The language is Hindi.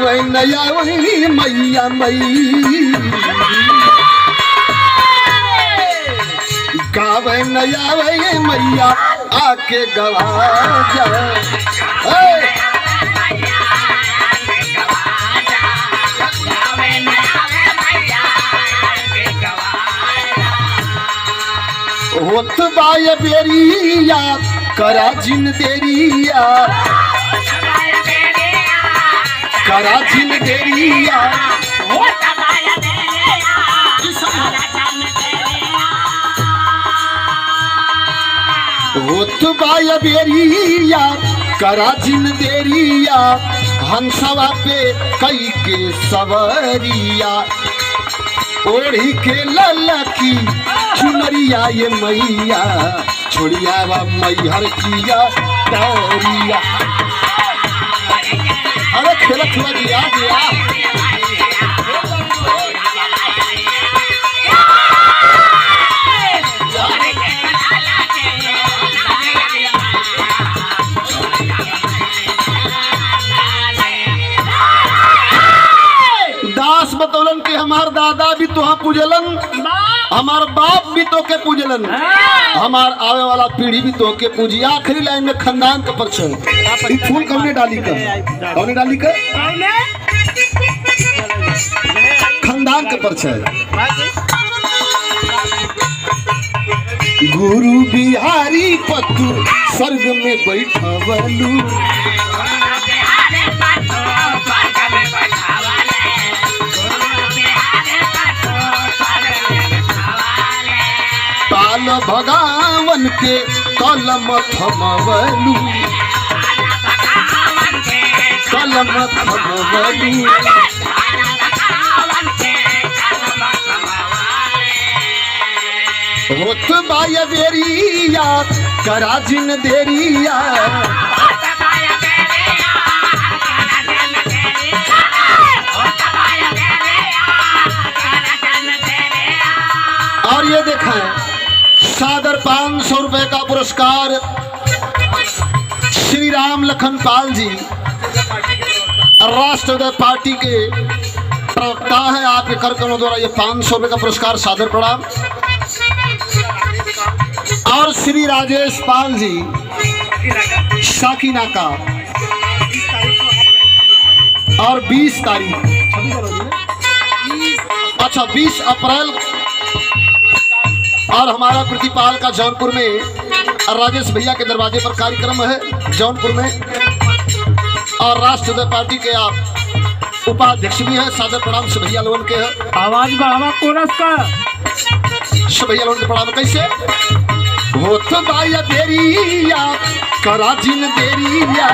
गावे नया वही मैया मई गावे नया वही मैया आके गवा जा होत बाय बेरिया करा जिन देरिया करा जिन देरिया होत बाय बेरिया करा जिन देरिया हंसवा पे कई के सवरिया ओढ़ी के ललकी चुनरिया ये मैया छोड़िया वा मैहर किया डरिया अरे खेला खेला दिया दिया दास बतौलन के हमार दादा भी तुहा पूजलन हमार बाप भी तो के पूजलन हमार आवे वाला पीढ़ी भी तो के पूजी आखिरी लाइन में खानदान का परिचय फूल कौने डाली का कौने डाली का खानदान का परिचय गुरु बिहारी पत्तू स्वर्ग में बैठवलू ताल भगवान के कलम थमवलू कलम थमवलू होत बाय बेरिया करा जिन देरिया और ये देखें सादर 500 रुपए का पुरस्कार श्री राम लखन पाल जी राष्ट्रवादी पार्टी के प्रवक्ता है आपके कार्यक्रमों द्वारा ये 500 रुपए का पुरस्कार सादर प्रणाम और श्री राजेश पाल जी शाकीना का और 20 तारीख अच्छा 20 अप्रैल और हमारा प्रतिपाल का जौनपुर में राजेश भैया के दरवाजे पर कार्यक्रम है जौनपुर में और राष्ट्रवादी पार्टी के आप उपाध्यक्ष भी हैं सादर प्रणाम भैया लोगन के है आवाज बाबा कोरस का भैया लोगन के प्रणाम कैसे होत बाय देरिया करा जिन देरिया